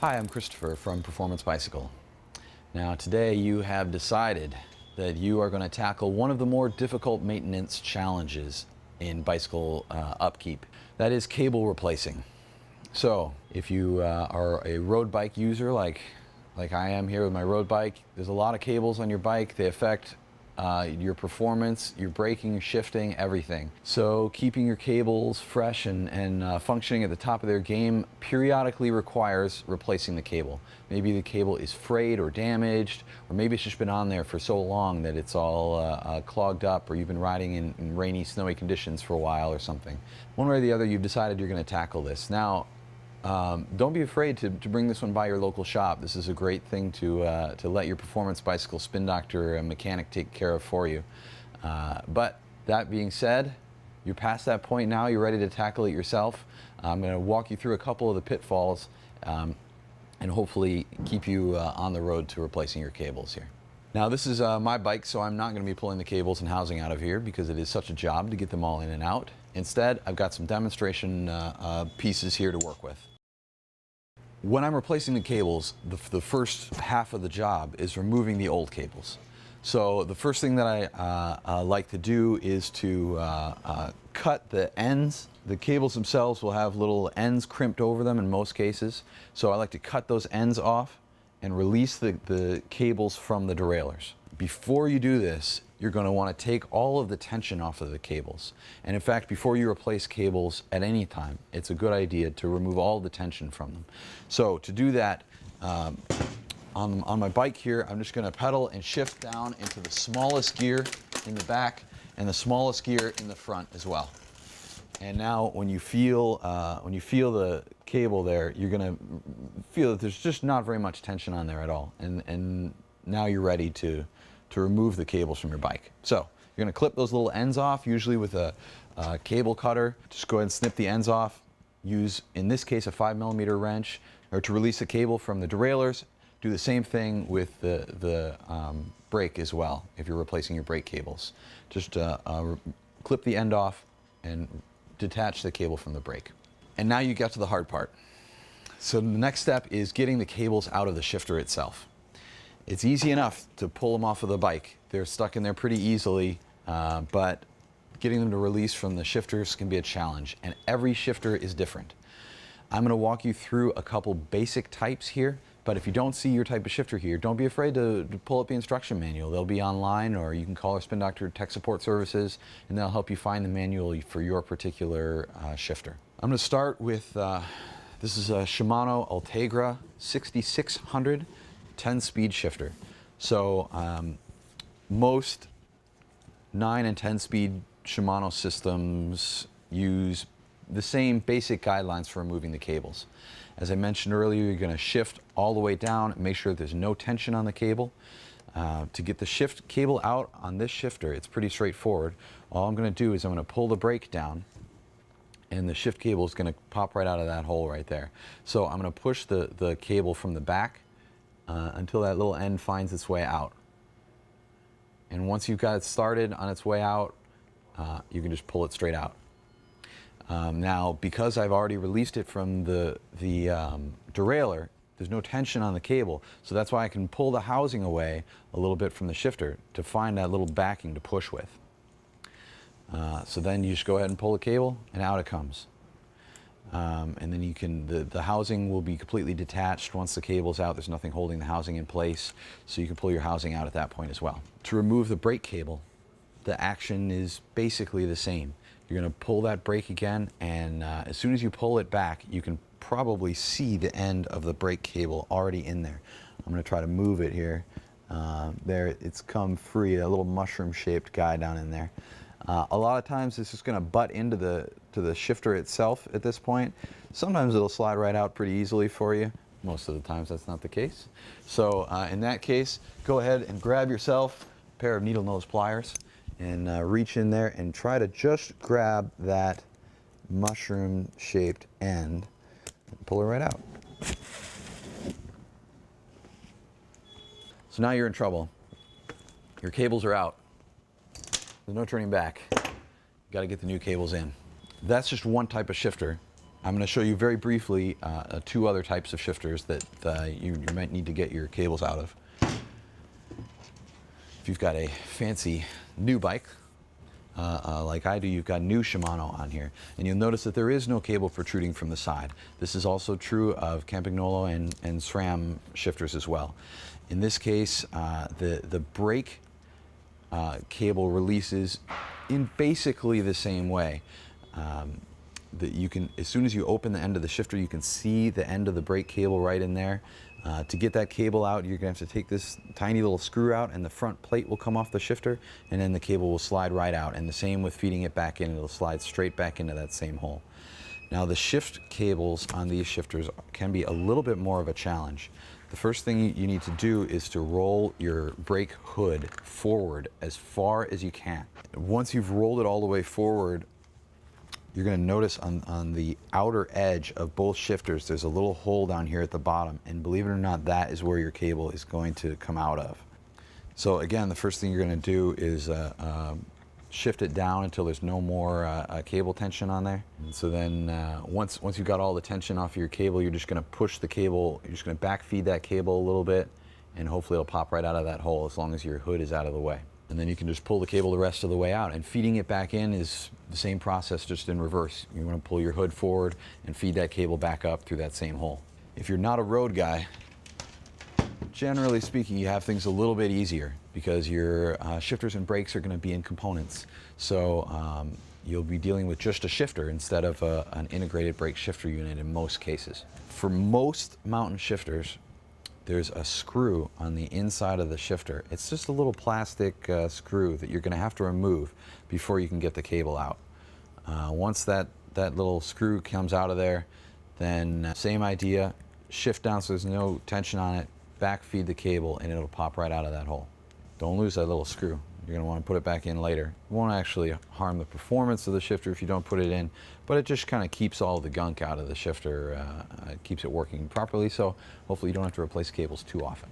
Hi, I'm Christopher from Performance Bicycle. Now today you have decided that you are going to tackle one of the more difficult maintenance challenges in bicycle upkeep. That is cable replacing. So if you are a road bike user like I am here with my road bike, there's a lot of cables on your bike. They affect your performance, your braking, your shifting, everything. So keeping your cables fresh and functioning at the top of their game periodically requires replacing the cable. Maybe the cable is frayed or damaged, or maybe it's just been on there for so long that it's all clogged up, or you've been riding in rainy, snowy conditions for a while or something. One way or the other, you've decided you're going to tackle this. Now, don't be afraid to bring this one by your local shop. This is a great thing to let your Performance Bicycle spin doctor and mechanic take care of for you. But that being said, you're past that point now. You're ready to tackle it yourself. I'm going to walk you through a couple of the pitfalls and hopefully keep you on the road to replacing your cables here. Now this is my bike, so I'm not going to be pulling the cables and housing out of here because it is such a job to get them all in and out. Instead, I've got some demonstration pieces here to work with. When I'm replacing the cables, the first half of the job is removing the old cables. So the first thing that I like to do is to cut the ends. The cables themselves will have little ends crimped over them in most cases. So I like to cut those ends off and release the cables from the derailleurs. Before you do this, you're going to want to take all of the tension off of the cables. And in fact, before you replace cables at any time, it's a good idea to remove all the tension from them. So to do that, on my bike here, I'm just going to pedal and shift down into the smallest gear in the back and the smallest gear in the front as well. And now when you feel the cable there, you're going to feel that there's just not very much tension on there at all. And now you're ready to remove the cables from your bike. So you're going to clip those little ends off, usually with a cable cutter. Just go ahead and snip the ends off. Use, in this case, a 5mm wrench, or to release the cable from the derailleurs. Do the same thing with the brake as well, if you're replacing your brake cables. Just clip the end off and detach the cable from the brake. And now you get to the hard part. So the next step is getting the cables out of the shifter itself. It's easy enough to pull them off of the bike. They're stuck in there pretty easily, but getting them to release from the shifters can be a challenge, and every shifter is different. I'm going to walk you through a couple basic types here, but if you don't see your type of shifter here, don't be afraid to pull up the instruction manual. They'll be online, or you can call our Spin Doctor Tech Support Services, and they'll help you find the manual for your particular shifter. I'm going to start with, this is a Shimano Ultegra 6600 10-speed shifter. So most 9 and 10-speed Shimano systems use the same basic guidelines for removing the cables. As I mentioned earlier, you're going to shift all the way down and make sure that there's no tension on the cable. To get the shift cable out on this shifter, it's pretty straightforward. All I'm going to do is I'm going to pull the brake down, and the shift cable is going to pop right out of that hole right there. So I'm going to push the cable from the back until that little end finds its way out. And once you've got it started on its way out, you can just pull it straight out. Now, because I've already released it from the derailleur, there's no tension on the cable, so that's why I can pull the housing away a little bit from the shifter to find that little backing to push with. So then you just go ahead and pull the cable, and out it comes. And then you can, the housing will be completely detached once the cable's out. There's nothing holding the housing in place, so you can pull your housing out at that point as well. To remove the brake cable, the action is basically the same. You're going to pull that brake again, and as soon as you pull it back, you can probably see the end of the brake cable already in there. I'm going to try to move it here. There, it's come free, a little mushroom-shaped guy down in there. A lot of times this is going to butt into the shifter itself at this point. Sometimes it'll slide right out pretty easily for you. Most of the times that's not the case. So in that case, go ahead and grab yourself a pair of needle nose pliers and reach in there and try to just grab that mushroom shaped end and pull it right out. So now you're in trouble. Your cables are out. There's no turning back. You got to get the new cables in. That's just one type of shifter. I'm going to show you very briefly two other types of shifters that you might need to get your cables out of. If you've got a fancy new bike, like I do, you've got new Shimano on here, and you'll notice that there is no cable protruding from the side. This is also true of Campagnolo and SRAM shifters as well. In this case, the brake cable releases in basically the same way. That you can, as soon as you open the end of the shifter, you can see the end of the brake cable right in there. To get that cable out, you're going to have to take this tiny little screw out, and the front plate will come off the shifter, and then the cable will slide right out. And the same with feeding it back in, it'll slide straight back into that same hole. Now, the shift cables on these shifters can be a little bit more of a challenge. The first thing you need to do is to roll your brake hood forward as far as you can. Once you've rolled it all the way forward, you're going to notice on the outer edge of both shifters, there's a little hole down here at the bottom, and believe it or not, that is where your cable is going to come out of. So again, the first thing you're going to do is shift it down until there's no more cable tension on there. And so then once you've got all the tension off your cable, you're just going to push the cable, you're just going to back feed that cable a little bit, and hopefully it'll pop right out of that hole as long as your hood is out of the way. And then you can just pull the cable the rest of the way out. And feeding it back in is the same process, just in reverse. You want to pull your hood forward and feed that cable back up through that same hole. If you're not a road guy, generally speaking, you have things a little bit easier because your shifters and brakes are going to be in components. So you'll be dealing with just a shifter instead of an integrated brake shifter unit in most cases. For most mountain shifters, there's a screw on the inside of the shifter. It's just a little plastic screw that you're going to have to remove before you can get the cable out. Once that little screw comes out of there, then same idea, shift down so there's no tension on it, back feed the cable, and it'll pop right out of that hole. Don't lose that little screw. You're going to want to put it back in later. It won't actually harm the performance of the shifter if you don't put it in, but it just kind of keeps all the gunk out of the shifter. It keeps it working properly, so hopefully you don't have to replace cables too often.